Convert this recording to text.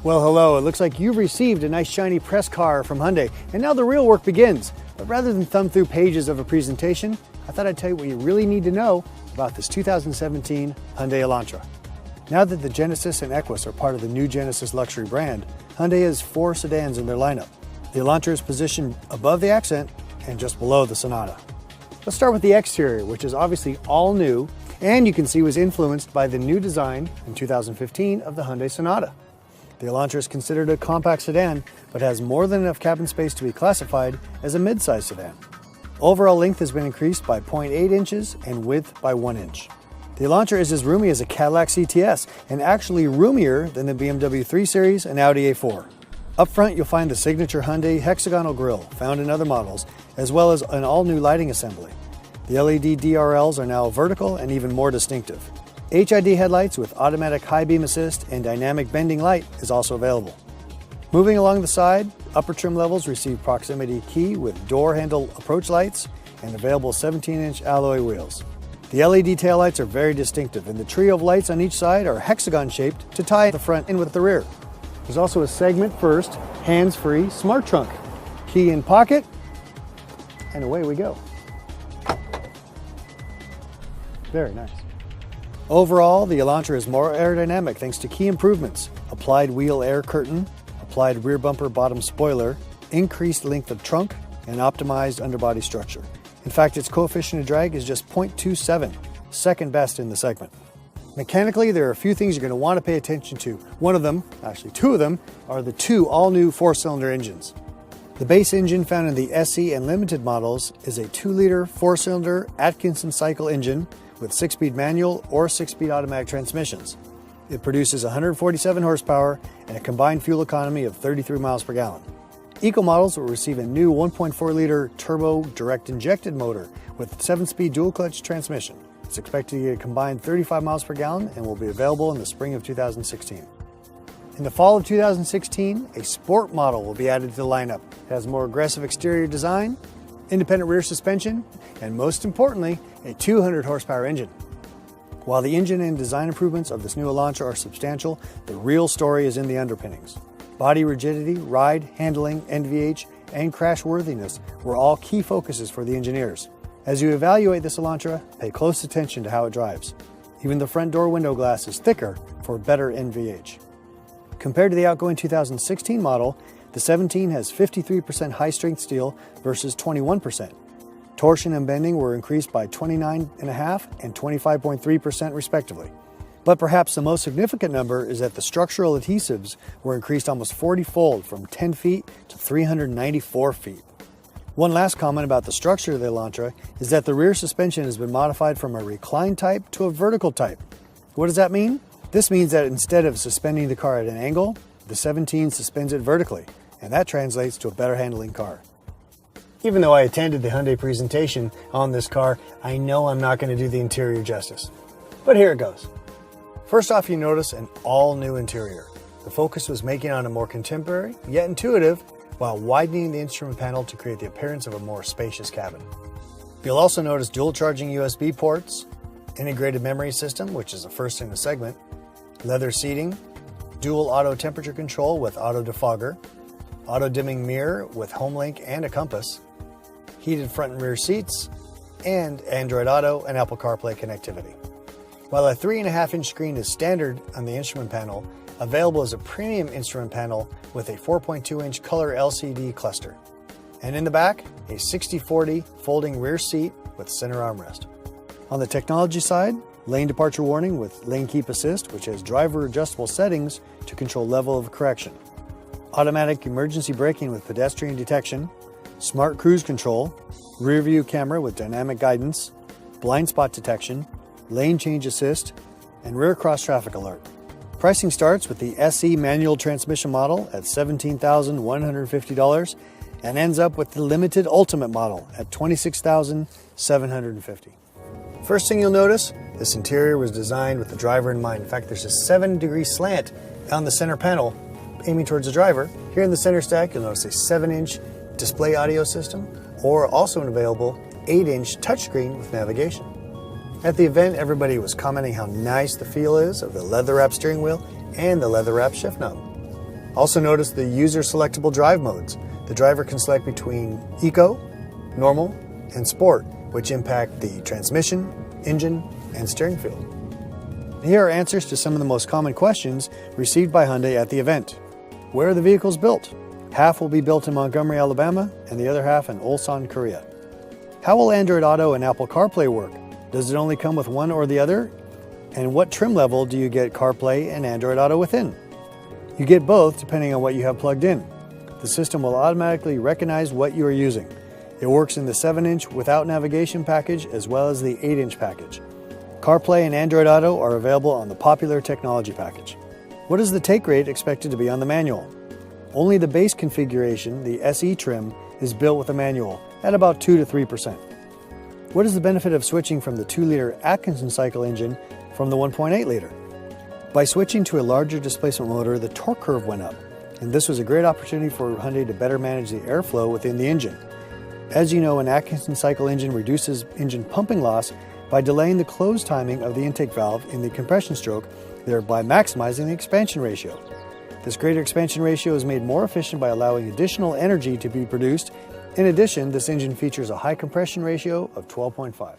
Well, hello. It looks like you've received a nice shiny press car from Hyundai, and now the real work begins. But rather than thumb through pages of a presentation, I thought I'd tell you what you really need to know about this 2017 Hyundai Elantra. Now that the Genesis and Equus are part of the new Genesis luxury brand, Hyundai has 4 sedans in their lineup. The Elantra is positioned above the Accent and just below the Sonata. Let's start with the exterior, which is obviously all new, and you can see was influenced by the new design in 2015 of the Hyundai Sonata. The Elantra is considered a compact sedan, but has more than enough cabin space to be classified as a mid-size sedan. Overall length has been increased by 0.8 inches and width by 1 inch. The Elantra is as roomy as a Cadillac CTS and actually roomier than the BMW 3 Series and Audi A4. Up front, you'll find the signature Hyundai hexagonal grille found in other models, as well as an all-new lighting assembly. The LED DRLs are now vertical and even more distinctive. HID headlights with automatic high beam assist and dynamic bending light is also available. Moving along the side, upper trim levels receive proximity key with door handle approach lights and available 17-inch alloy wheels. The LED taillights are very distinctive, and the trio of lights on each side are hexagon-shaped to tie the front in with the rear. There's also a segment first, hands-free smart trunk. Key in pocket, and away we go. Very nice. Overall, the Elantra is more aerodynamic thanks to key improvements: applied wheel air curtain, applied rear bumper bottom spoiler, increased length of trunk, and optimized underbody structure. In fact, its coefficient of drag is just 0.27, second best in the segment. Mechanically, there are a few things you're going to want to pay attention to. One of them, actually 2 of them, are the 2 all-new 4-cylinder engines. The base engine found in the SE and Limited models is a 2-liter 4-cylinder Atkinson cycle engine with 6-speed manual or 6-speed automatic transmissions. It produces 147 horsepower and a combined fuel economy of 33 miles per gallon. Eco models will receive a new 1.4-liter turbo direct injected motor with 7-speed dual-clutch transmission. It's expected to get a combined 35 miles per gallon and will be available in the spring of 2016. In the fall of 2016, a sport model will be added to the lineup. It has a more aggressive exterior design, independent rear suspension, and most importantly, a 200 horsepower engine. While the engine and design improvements of this new Elantra are substantial, the real story is in the underpinnings. Body rigidity, ride, handling, NVH, and crashworthiness were all key focuses for the engineers. As you evaluate this Elantra, pay close attention to how it drives. Even the front door window glass is thicker for better NVH. Compared to the outgoing 2016 model, the 17 has 53% high-strength steel versus 21%. Torsion and bending were increased by 29.5% and 25.3% respectively. But perhaps the most significant number is that the structural adhesives were increased almost 40-fold from 10 feet to 394 feet. One last comment about the structure of the Elantra is that the rear suspension has been modified from a recline type to a vertical type. What does that mean? This means that instead of suspending the car at an angle, the 17 suspends it vertically, and that translates to a better handling car. Even though I attended the Hyundai presentation on this car, I know I'm not going to do the interior justice. But here it goes. First off, you notice an all-new interior. The focus was making on a more contemporary, yet intuitive, while widening the instrument panel to create the appearance of a more spacious cabin. You'll also notice dual charging USB ports, integrated memory system, which is the first in the segment, leather seating, dual auto temperature control with auto defogger, auto dimming mirror with HomeLink and a compass, heated front and rear seats, and Android Auto and Apple CarPlay connectivity. While a 3.5-inch screen is standard on the instrument panel, available as a premium instrument panel with a 4.2-inch color LCD cluster. And in the back, a 60/40 folding rear seat with center armrest. On the technology side, lane departure warning with lane keep assist, which has driver adjustable settings to control level of correction. Automatic emergency braking with pedestrian detection, smart cruise control, rear view camera with dynamic guidance, blind spot detection, lane change assist, and rear cross traffic alert. Pricing starts with the SE manual transmission model at $17,150 and ends up with the limited Ultimate model at $26,750. First thing you'll notice, this interior was designed with the driver in mind. In fact, there's a 7-degree slant on the center panel aiming towards the driver. Here in the center stack, you'll notice a 7-inch display audio system, or also an available 8-inch touchscreen with navigation. At the event, everybody was commenting how nice the feel is of the leather-wrapped steering wheel and the leather-wrapped shift knob. Also notice the user selectable drive modes. The driver can select between Eco, Normal, and Sport, which impact the transmission, engine, and steering feel. Here are answers to some of the most common questions received by Hyundai at the event. Where are the vehicles built? Half will be built in Montgomery, Alabama, and the other half in Ulsan, Korea. How will Android Auto and Apple CarPlay work? Does it only come with one or the other? And what trim level do you get CarPlay and Android Auto within? You get both depending on what you have plugged in. The system will automatically recognize what you are using. It works in the 7-inch without navigation package as well as the 8-inch package. CarPlay and Android Auto are available on the popular technology package. What is the take rate expected to be on the manual? Only the base configuration, the SE trim, is built with a manual at about 2 to 3%. What is the benefit of switching from the 2-liter Atkinson cycle engine from the 1.8-liter? By switching to a larger displacement motor, the torque curve went up, and this was a great opportunity for Hyundai to better manage the airflow within the engine. As you know, an Atkinson cycle engine reduces engine pumping loss by delaying the close timing of the intake valve in the compression stroke, thereby maximizing the expansion ratio. This greater expansion ratio is made more efficient by allowing additional energy to be produced. In addition, this engine features a high compression ratio of 12.5.